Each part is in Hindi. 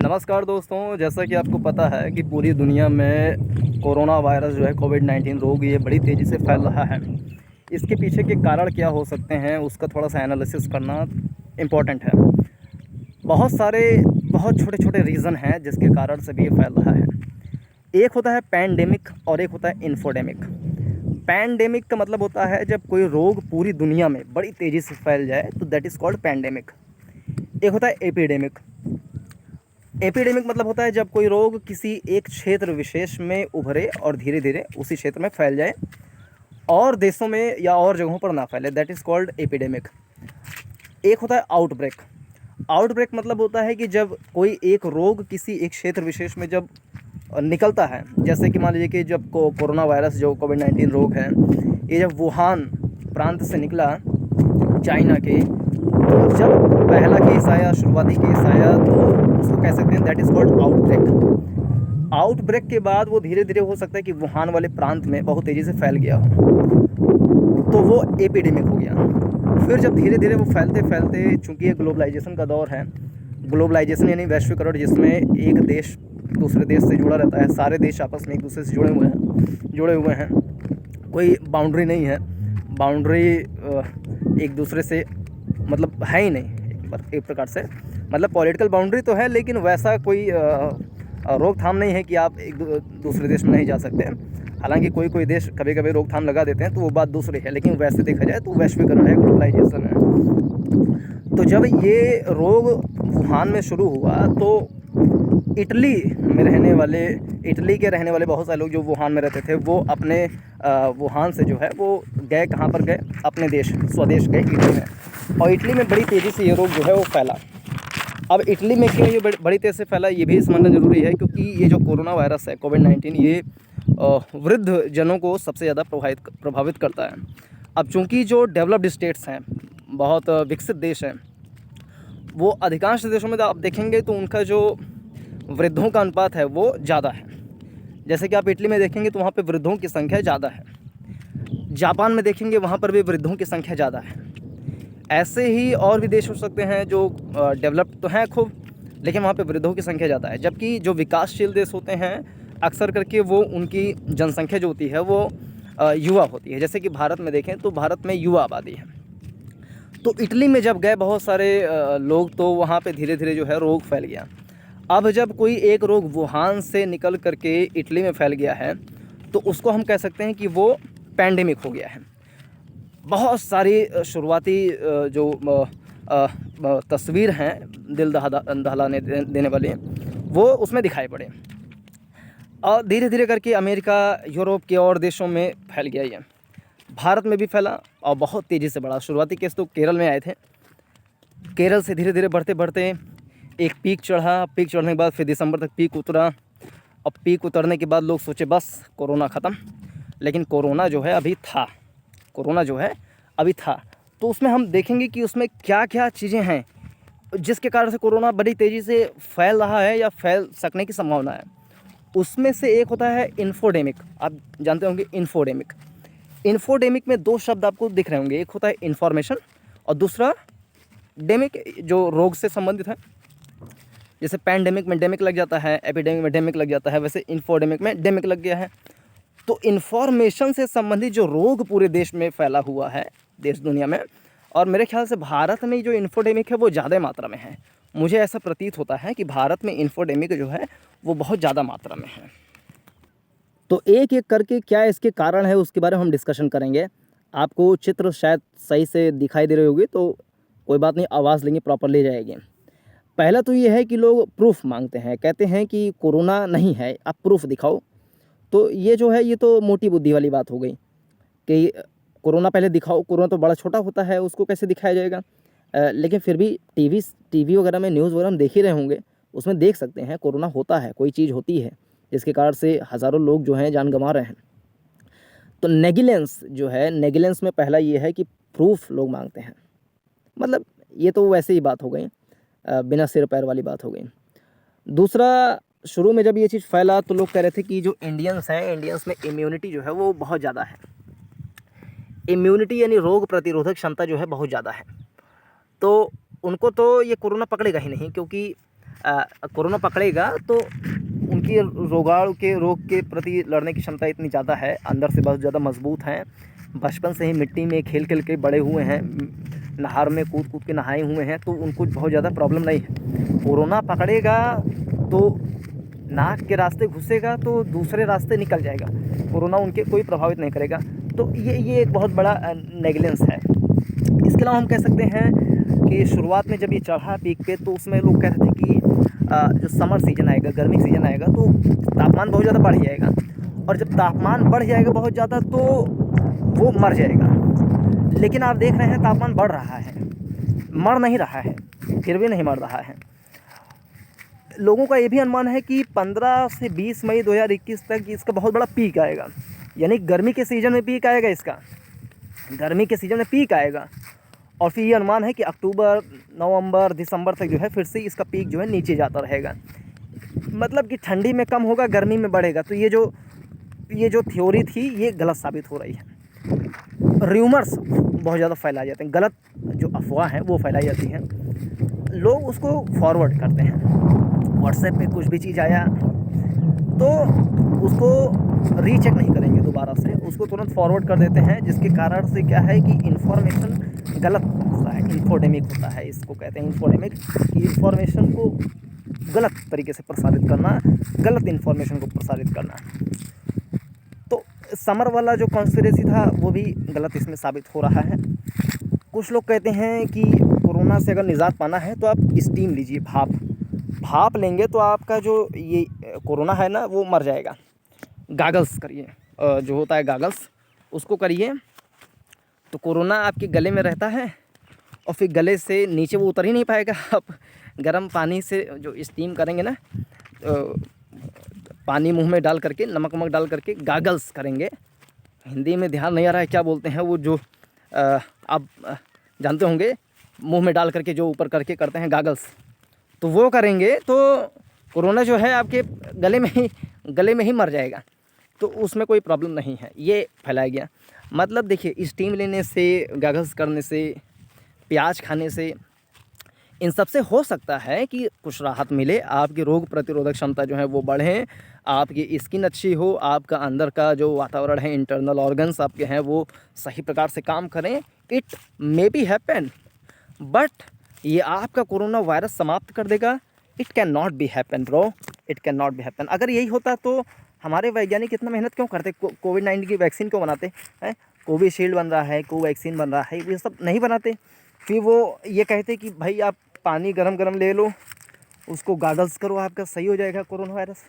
नमस्कार दोस्तों, जैसा कि आपको पता है कि पूरी दुनिया में कोरोना वायरस जो है कोविड-19 रोग ये बड़ी तेज़ी से फैल रहा है। इसके पीछे के कारण क्या हो सकते हैं उसका थोड़ा-सा एनालिसिस करना इम्पोर्टेंट है। बहुत सारे बहुत छोटे-छोटे रीज़न हैं जिसके कारण से भी ये फैल रहा है। एक होता है पैंडेमिक और एक होता है इन्फोडेमिक। पैंडेमिक का मतलब होता है जब कोई रोग पूरी दुनिया में बड़ी तेज़ी से फैल जाए तो दैट इज़ कॉल्ड पैंडेमिक। एक होता है एपिडेमिक। एपिडेमिक मतलब होता है जब कोई रोग किसी एक क्षेत्र विशेष में उभरे और धीरे धीरे उसी क्षेत्र में फैल जाए और देशों में या और जगहों पर ना फैले, दैट इज़ कॉल्ड एपिडेमिक। एक होता है आउटब्रेक। आउटब्रेक मतलब होता है कि जब कोई एक रोग किसी एक क्षेत्र विशेष में जब निकलता है, जैसे कि मान लीजिए कि जब कोरोना वायरस जो कोविड-19 रोग है ये जब वुहान प्रांत से निकला चाइना के, तो जब पहला केस आया, शुरुआती केस आया, तो उसको कह सकते हैं that is called outbreak. Outbreak के बाद वो धीरे धीरे हो सकता है कि वुहान वाले प्रांत में बहुत तेज़ी से फैल गया हो, तो वो एपिडेमिक हो गया। फिर जब धीरे धीरे वो फैलते फैलते, चूँकि ये ग्लोबलाइजेशन का दौर है, ग्लोबलाइजेशन यानी वैश्वीकरण, जिसमें एक देश दूसरे देश से जुड़ा रहता है, सारे देश आपस में एक दूसरे से जुड़े हुए हैं, कोई बाउंड्री नहीं है। बाउंड्री एक दूसरे से मतलब है ही नहीं एक प्रकार से, मतलब पॉलिटिकल बाउंड्री तो है लेकिन वैसा कोई रोकथाम नहीं है कि आप एक दूसरे देश में नहीं जा सकते। हालांकि कोई देश कभी कभी रोकथाम लगा देते हैं तो वो बात दूसरी है, लेकिन वैसे देखा जाए तो वैश्वीकरण है, ग्लोबलाइजेशन है। तो जब ये रोग वुहान में शुरू हुआ तो इटली के रहने वाले बहुत सारे लोग जो वुहान में रहते थे वो अपने वुहान से जो है वो गए, कहाँ पर गए, अपने देश स्वदेश गए, इटली में। और इटली में बड़ी तेज़ी से ये रोग जो है वो फैला। अब इटली में क्यों ये बड़ी तेज़ी से फैला ये भी समझना ज़रूरी है, क्योंकि ये जो कोरोना वायरस है कोविड-19 ये वृद्ध जनों को सबसे ज़्यादा प्रभावित करता है। अब चूँकि जो डेवलप्ड स्टेट्स हैं, बहुत विकसित देश हैं, वो अधिकांश देशों में आप देखेंगे तो उनका जो वृद्धों का अनुपात है वो ज़्यादा है। जैसे कि आप इटली में देखेंगे तो वहाँ पे वृद्धों की संख्या ज़्यादा है। जापान में देखेंगे वहाँ पर भी वृद्धों की संख्या ज़्यादा है। ऐसे ही और भी देश हो सकते हैं जो डेवलप्ड तो हैं खूब, लेकिन वहाँ पे वृद्धों की संख्या ज़्यादा है। जबकि जो विकासशील देश होते हैं अक्सर करके वो उनकी जनसंख्या जो होती है वो युवा होती है। जैसे कि भारत में देखें तो भारत में युवा आबादी है। तो इटली में जब गए बहुत सारे लोग, तो वहाँ पे धीरे धीरे जो है रोग फैल गया। अब जब कोई एक रोग वुहान से निकल करके इटली में फैल गया है तो उसको हम कह सकते हैं कि वो पैंडेमिक हो गया है। बहुत सारी शुरुआती जो तस्वीर हैं दिल दहलाने देने वाली, वो उसमें दिखाई पड़े और धीरे धीरे करके अमेरिका, यूरोप के और देशों में फैल गया ये। भारत में भी फैला और बहुत तेज़ी से बढ़ा। शुरुआती केस तो केरल में आए थे। केरल से धीरे धीरे बढ़ते बढ़ते एक पीक चढ़ा, पीक चढ़ने के बाद फिर दिसंबर तक पीक उतरा। अब पीक उतरने के बाद लोग सोचे बस कोरोना ख़त्म, लेकिन कोरोना जो है अभी था। तो उसमें हम देखेंगे कि उसमें क्या क्या चीज़ें हैं जिसके कारण से कोरोना बड़ी तेज़ी से फैल रहा है या फैल सकने की संभावना है। उसमें से एक होता है इन्फोडेमिक। आप जानते होंगे इन्फोडेमिक में दो शब्द आपको दिख रहे होंगे, एक होता है इन्फॉर्मेशन और दूसरा डेमिक, जो रोग से संबंधित है। जैसे पैंडेमिक में डेमिक लग जाता है, एपिडेमिक में डेमिक लग जाता है, वैसे इन्फोडेमिक में डेमिक लग गया है। तो इन्फॉर्मेशन से संबंधित जो रोग पूरे देश में फैला हुआ है, देश दुनिया में, और मेरे ख्याल से भारत में जो इन्फोडेमिक है वो ज़्यादा मात्रा में है। मुझे ऐसा प्रतीत होता है कि भारत में इन्फोडेमिक जो है वो बहुत ज़्यादा मात्रा में है। तो एक एक करके क्या इसके कारण है उसके बारे में हम डिस्कशन करेंगे। आपको चित्र शायद सही से दिखाई दे रही होगी, तो कोई बात नहीं, आवाज़ लेंगे प्रॉपरली जाएगी। पहला तो ये है कि लोग प्रूफ मांगते हैं, कहते हैं कि कोरोना नहीं है, आप प्रूफ दिखाओ। तो ये जो है ये तो मोटी बुद्धि वाली बात हो गई कि कोरोना पहले दिखाओ। कोरोना तो बड़ा छोटा होता है, उसको कैसे दिखाया जाएगा। लेकिन फिर भी टीवी वगैरह में न्यूज़ वगैरह हम देख ही रहे होंगे, उसमें देख सकते हैं कोरोना होता है, कोई चीज़ होती है जिसके कारण से हज़ारों लोग जो हैं जान गंवा रहे हैं। तो नेगलेंस में पहला ये है कि प्रूफ लोग मांगते हैं। मतलब ये तो वैसे ही बात हो गई, बिना सिर पैर वाली बात हो गई। दूसरा, शुरू में जब ये चीज़ फैला तो लोग कह रहे थे कि जो इंडियंस में इम्यूनिटी जो है वो बहुत ज़्यादा है। इम्यूनिटी यानी रोग प्रतिरोधक क्षमता जो है बहुत ज़्यादा है, तो उनको तो ये कोरोना पकड़ेगा ही नहीं, क्योंकि कोरोना पकड़ेगा तो उनकी रोग के प्रति लड़ने की क्षमता इतनी ज़्यादा है, अंदर से बहुत ज़्यादा मजबूत हैं, बचपन से ही मिट्टी में खेल खेल के बड़े हुए हैं, नहर में कूद कूद के नहाए हुए हैं, तो उनको बहुत ज़्यादा प्रॉब्लम नहीं है। कोरोना पकड़ेगा तो नाक के रास्ते घुसेगा तो दूसरे रास्ते निकल जाएगा, कोरोना उनके कोई प्रभावित नहीं करेगा। तो ये एक बहुत बड़ा नेगलेंस है। इसके अलावा हम कह सकते हैं कि शुरुआत में जब ये चढ़ा पीक पे तो उसमें लोग कह रहे थे कि जो समर सीज़न आएगा, गर्मी सीज़न आएगा तो तापमान बहुत ज़्यादा बढ़ जाएगा, और जब तापमान बढ़ जाएगा बहुत ज़्यादा तो वो मर जाएगा। लेकिन आप देख रहे हैं तापमान बढ़ रहा है, मर नहीं रहा है, फिर भी नहीं मर रहा है। लोगों का ये भी अनुमान है कि 15 से 20 मई 2021 तक इसका बहुत बड़ा पीक आएगा, यानी गर्मी के सीज़न में पीक आएगा, इसका गर्मी के सीज़न में पीक आएगा। और फिर ये अनुमान है कि अक्टूबर, नवंबर, दिसंबर तक जो है फिर से इसका पीक जो है नीचे जाता रहेगा, मतलब कि ठंडी में कम होगा, गर्मी में बढ़ेगा। तो ये जो थ्योरी थी ये गलत साबित हो रही है। र्यूमर्स बहुत ज़्यादा फैलाए जाते हैं, गलत जो अफवाह हैं वो फैलाई जाती हैं, लोग उसको फॉरवर्ड करते हैं। व्हाट्सएप पे कुछ भी चीज़ आया तो उसको रीचेक नहीं करेंगे दोबारा से, उसको तुरंत फॉरवर्ड कर देते हैं, जिसके कारण से क्या है कि इन्फॉर्मेशन गलत होता है, इन्फोडेमिक होता है, इसको कहते हैं इन्फोडेमिक, कि इन्फॉर्मेशन को गलत तरीके से प्रसारित करना, गलत इन्फॉर्मेशन को प्रसारित करना। तो समर वाला जो कॉन्स्पिरेसी था वो भी गलत इसमें साबित हो रहा है। कुछ लोग कहते हैं कि कोरोना से अगर निजात पाना है तो आप स्टीम लीजिए, भाप लेंगे तो आपका जो ये कोरोना है ना वो मर जाएगा। गागल्स करिए, जो होता है गागल्स, उसको करिए तो कोरोना आपके गले में रहता है और फिर गले से नीचे वो उतर ही नहीं पाएगा। आप गर्म पानी से जो स्टीम करेंगे ना, पानी मुंह में डाल करके, नमक वमक डाल करके गागल्स करेंगे, हिंदी में ध्यान नहीं आ रहा है क्या बोलते हैं वो, जो आप जानते होंगे, मुंह में डाल करके जो ऊपर करके करते हैं गागल्स, तो वो करेंगे तो कोरोना जो है आपके गले में ही मर जाएगा। तो उसमें कोई प्रॉब्लम नहीं है, ये फैलाया गया। मतलब देखिए, स्टीम लेने से, गागल्स करने से, प्याज खाने से, इन सब से हो सकता है कि कुछ राहत मिले, आपकी रोग प्रतिरोधक क्षमता जो है वो बढ़े, आपकी स्किन अच्छी हो, आपका अंदर का जो वातावरण है, इंटरनल ऑर्गन्स आपके हैं वो सही प्रकार से काम करें। It may be happen, but ये आपका कोरोना वायरस समाप्त कर देगा? It can not be happen bro, it can not be happen. अगर यही होता तो हमारे वैज्ञानिक इतना मेहनत क्यों करते, कोविड-19 की वैक्सीन क्यों बनाते हैं? कोविशील्ड बन रहा है, कोवैक्सीन बन रहा है, ये सब नहीं बनाते। फिर वो ये कहते कि भाई आप पानी गरम ले लो, उसको गागल्स करो, आपका सही हो जाएगा कोरोना वायरस।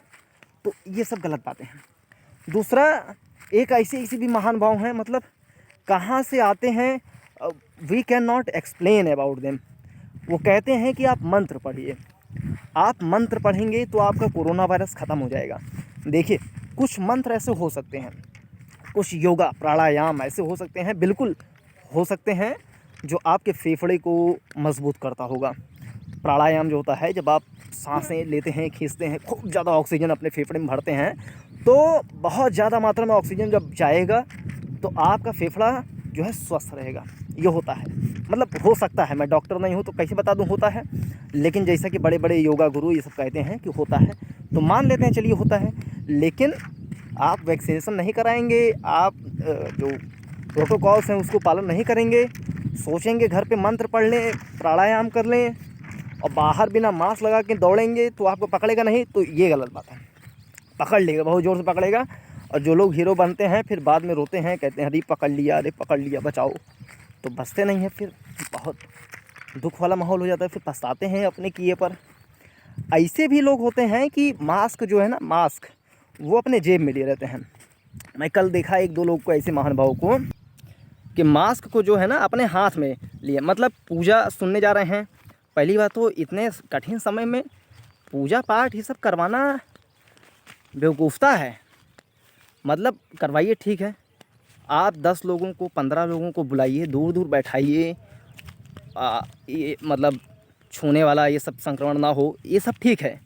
तो ये सब गलत बातें हैं। दूसरा, एक ऐसे भी महान भाव हैं, मतलब कहाँ से आते हैं, we can not explain about them. वो कहते हैं कि आप मंत्र पढ़िए, आप मंत्र पढ़ेंगे तो आपका कोरोना वायरस ख़त्म हो जाएगा। देखिए, कुछ मंत्र ऐसे हो सकते हैं, कुछ योगा प्राणायाम ऐसे हो सकते हैं, बिल्कुल हो सकते हैं, जो आपके फेफड़े को मजबूत करता होगा। प्राणायाम जो होता है, जब आप सांसें लेते हैं, खींचते हैं, खूब ज़्यादा ऑक्सीजन अपने फेफड़े में भरते हैं, तो बहुत ज़्यादा मात्रा में ऑक्सीजन जब जाएगा तो आपका फेफड़ा जो है स्वस्थ रहेगा। ये होता है, मतलब हो सकता है, मैं डॉक्टर नहीं हूँ तो कैसे बता दूँ होता है, लेकिन जैसा कि बड़े बड़े योगा गुरु ये सब कहते हैं कि होता है, तो मान लेते हैं चलिए होता है। लेकिन आप वैक्सीनेशन नहीं कराएंगे, आप जो प्रोटोकॉल्स हैं उसको पालन नहीं करेंगे, सोचेंगे घर पे मंत्र पढ़ लें, प्राणायाम कर लें और बाहर बिना मास्क लगा के दौड़ेंगे तो आपको पकड़ेगा नहीं, तो ये गलत बात है। पकड़ लेगा, बहुत ज़ोर से पकड़ेगा। और जो लोग हीरो बनते हैं फिर बाद में रोते हैं, कहते हैं अरे पकड़ लिया बचाओ, तो बचते नहीं हैं, फिर बहुत दुख वाला माहौल हो जाता है, फिर पछताते हैं अपने किए पर। ऐसे भी लोग होते हैं कि मास्क जो है ना, मास्क वो अपने जेब में लिए रहते हैं। मैं कल देखा 1-2 लोग को, ऐसे महानुभावों को, कि मास्क को जो है ना अपने हाथ में लिए, मतलब पूजा सुनने जा रहे हैं। पहली बात तो इतने कठिन समय में पूजा पाठ ये सब करवाना बेवकूफ़ता है। मतलब करवाइए, ठीक है, आप 10 लोगों को, 15 लोगों को बुलाइए, दूर दूर बैठाइए, ये मतलब छूने वाला ये सब संक्रमण ना हो, ये सब ठीक है।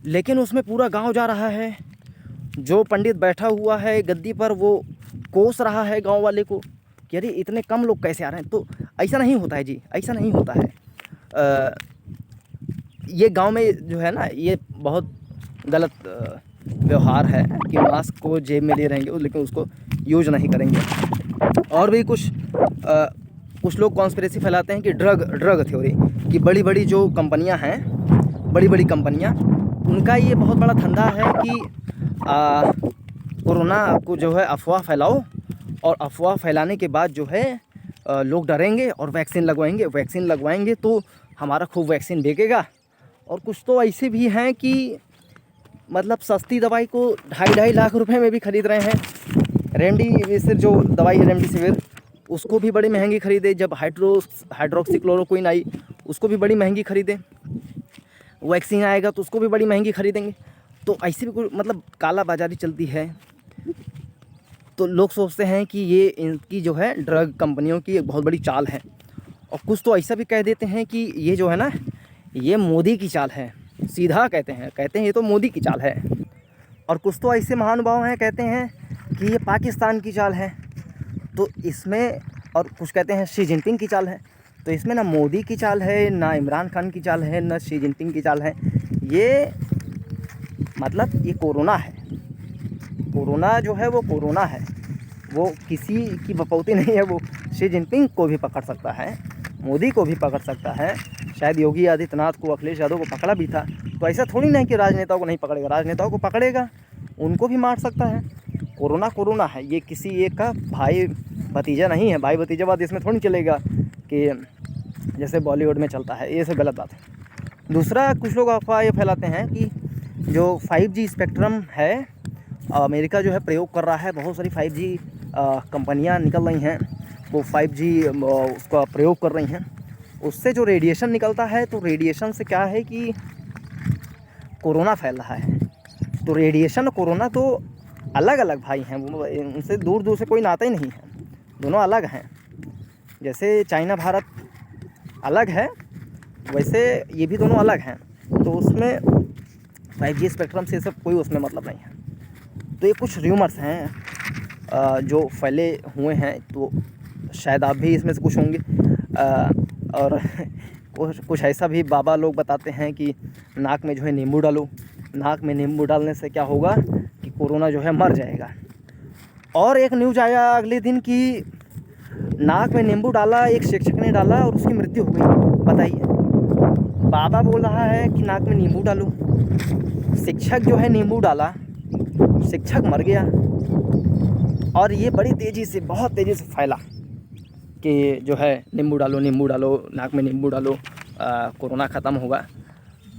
लेकिन उसमें पूरा गांव जा रहा है, जो पंडित बैठा हुआ है गद्दी पर वो कोस रहा है गांव वाले को कि अरे इतने कम लोग कैसे आ रहे हैं। तो ऐसा नहीं होता है जी, ऐसा नहीं होता है। ये गांव में जो है ना, ये बहुत गलत व्यवहार है कि मास्क को जेब में ले रहेंगे लेकिन उसको यूज नहीं करेंगे। और भी कुछ लोग कॉन्स्पिरेसी फैलाते हैं कि ड्रग थ्योरी, कि बड़ी बड़ी जो कंपनियां हैं, बड़ी बड़ी कंपनियां, उनका ये बहुत बड़ा धंधा है कि कोरोना को जो है अफवाह फैलाओ, और अफवाह फैलाने के बाद जो है लोग डरेंगे और वैक्सीन लगवाएंगे तो हमारा खूब वैक्सीन बिकेगा। और कुछ तो ऐसे भी हैं कि मतलब सस्ती दवाई को 2.5 लाख रुपए में भी ख़रीद रहे हैं। रेमडेसिविर जो दवाई है, रेमडेसिविर, उसको भी बड़ी महंगी ख़रीदे। जब हाइड्रोक्सीक्लोरोक्विन आई, उसको भी बड़ी महंगी ख़रीदे। वैक्सीन आएगा तो उसको भी बड़ी महंगी ख़रीदेंगे। तो ऐसे भी कोई मतलब काला बाज़ारी चलती है। तो लोग सोचते हैं कि ये इनकी जो है ड्रग कंपनियों की एक बहुत बड़ी चाल है। और कुछ तो ऐसा भी कह देते हैं कि ये जो है ना, ये मोदी की चाल है। सीधा कहते हैं ये तो मोदी की चाल है। और कुछ तो ऐसे महानुभाव हैं कहते हैं कि ये पाकिस्तान की चाल है। तो इसमें, और कुछ कहते हैं शी जिनपिंग की चाल है। तो इसमें ना मोदी की चाल है, ना इमरान खान की चाल है, ना शी जिनपिंग की चाल है। ये मतलब ये कोरोना है। कोरोना जो है वो कोरोना है, वो किसी की बपौती नहीं है। वो शी जिनपिंग को भी पकड़ सकता है, मोदी को भी पकड़ सकता है, शायद योगी आदित्यनाथ को, अखिलेश यादव को पकड़ा भी था। तो ऐसा थोड़ी ना है कि राजनेताओं को नहीं पकड़ेगा, राजनेताओं को पकड़ेगा, उनको भी मार सकता है। कोरोना है, ये किसी एक का भाई भतीजा नहीं है। भाई भतीजावाद इसमें थोड़ी चलेगा कि जैसे बॉलीवुड में चलता है, ये सब गलत बात है। दूसरा, कुछ लोग अफवाह ये फैलाते हैं कि जो 5G स्पेक्ट्रम है, अमेरिका जो है प्रयोग कर रहा है। बहुत सारी 5G कंपनियां निकल रही हैं, वो 5G उसका प्रयोग कर रही हैं। उससे जो रेडिएशन निकलता है, तो रेडिएशन से क्या है कि कोरोना फैल रहा है। तो रेडिएशन और कोरोना तो अलग अलग भाई हैं, वो उनसे दूर दूर से कोई नाता ही नहीं है, दोनों अलग हैं। जैसे चाइना भारत अलग है, वैसे ये भी दोनों अलग हैं। तो उसमें 5G स्पेक्ट्रम से सब कोई उसमें मतलब नहीं है। तो ये कुछ र्यूमर्स हैं जो फैले हुए हैं, तो शायद आप भी इसमें से कुछ होंगे। और कुछ ऐसा भी बाबा लोग बताते हैं कि नाक में जो है नींबू डालो, नाक में नींबू डालने से क्या होगा कि कोरोना जो है मर जाएगा। और एक न्यूज़ आया अगले दिन कि नाक में नींबू डाला, एक शिक्षक ने डाला और उसकी मृत्यु हो गई। बताइए, बाबा बोल रहा है कि नाक में नींबू डालो, शिक्षक जो है नींबू डाला, शिक्षक मर गया। और ये बड़ी तेज़ी से, बहुत तेज़ी से फैला कि जो है नींबू डालो, नाक में नींबू डालो, कोरोना ख़त्म होगा।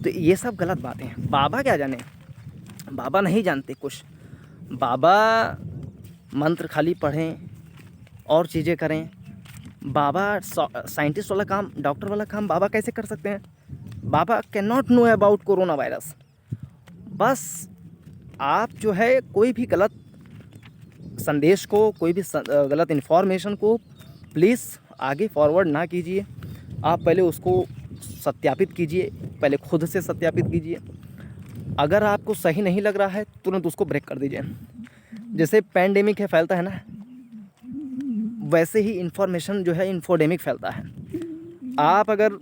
तो ये सब गलत बातें हैं। बाबा क्या जाने, बाबा नहीं जानते कुछ। बाबा मंत्र खाली पढ़ें और चीज़ें करें। बाबा साइंटिस्ट वाला काम, डॉक्टर वाला काम बाबा कैसे कर सकते हैं? बाबा can not know about corona virus. बस आप जो है कोई भी गलत संदेश को, कोई भी गलत इन्फॉर्मेशन को प्लीज़ आगे फॉरवर्ड ना कीजिए। आप पहले उसको सत्यापित कीजिए, पहले खुद से सत्यापित कीजिए। अगर आपको सही नहीं लग रहा है, तुरंत उसको ब्रेक कर दीजिए। जैसे पैंडेमिक है, फैलता है ना, वैसे ही इन्फॉर्मेशन जो है इन्फोडेमिक फैलता है। आप अगर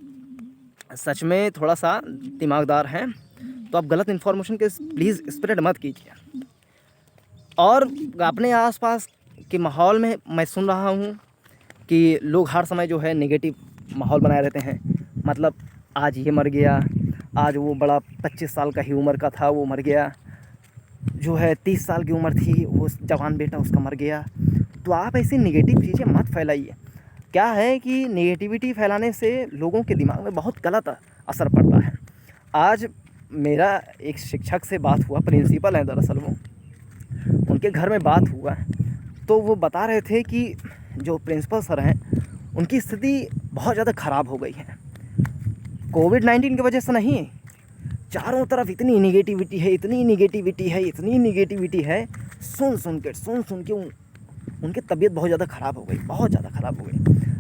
सच में थोड़ा सा दिमागदार हैं तो आप गलत इन्फॉर्मेशन के प्लीज़ स्प्रेड मत कीजिए। और अपने आसपास के माहौल में मैं सुन रहा हूँ कि लोग हर समय जो है नेगेटिव माहौल बनाए रहते हैं। मतलब आज ये मर गया, आज वो बड़ा 25 साल का ही उम्र का था वो मर गया, जो है 30 साल की उम्र थी वो जवान बेटा उसका मर गया। तो आप ऐसी नेगेटिव चीज़ें मत फैलाइए। क्या है कि नेगेटिविटी फैलाने से लोगों के दिमाग में बहुत गलत असर पड़ता है। आज मेरा एक शिक्षक से बात हुआ, प्रिंसिपल हैं दरअसल वो, उनके घर में बात हुआ तो वो बता रहे थे कि जो प्रिंसिपल सर हैं उनकी स्थिति बहुत ज़्यादा ख़राब हो गई है। कोविड-19 की वजह से नहीं, चारों तरफ इतनी निगेटिविटी है, सुन सुन के उनकी तबीयत बहुत ज़्यादा ख़राब हो गई।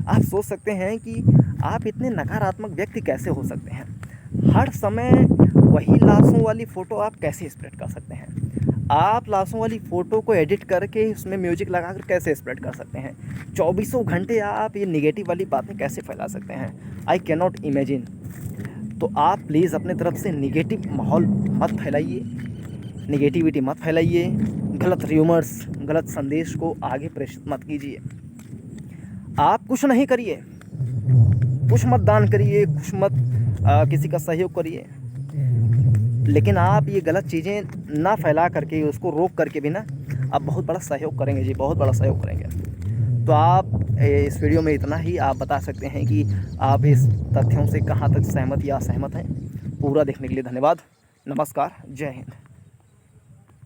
आप सोच सकते हैं कि आप इतने नकारात्मक व्यक्ति कैसे हो सकते हैं? हर समय वही लाशों वाली फ़ोटो आप कैसे स्प्रेड कर सकते हैं? आप लाशों वाली फ़ोटो को एडिट करके उसमें म्यूजिक लगाकर कैसे स्प्रेड कर सकते हैं? 24 घंटे आप ये नेगेटिव वाली बातें कैसे फैला सकते हैं? I can not imagine. तो आप प्लीज़ अपने तरफ से निगेटिव माहौल मत फैलाइए, निगेटिविटी मत फैलाइए, गलत र्यूमर्स, गलत संदेश को आगे प्रेषित मत कीजिए। आप कुछ नहीं करिए, कुछ मत दान करिए, कुछ मत किसी का सहयोग करिए, लेकिन आप ये गलत चीज़ें ना फैला करके, उसको रोक करके भी ना आप बहुत बड़ा सहयोग करेंगे जी, बहुत बड़ा सहयोग करेंगे। तो आप इस वीडियो में इतना ही आप बता सकते हैं कि आप इस तथ्यों से कहाँ तक सहमत या असहमत हैं। पूरा देखने के लिए धन्यवाद। नमस्कार, जय हिंद।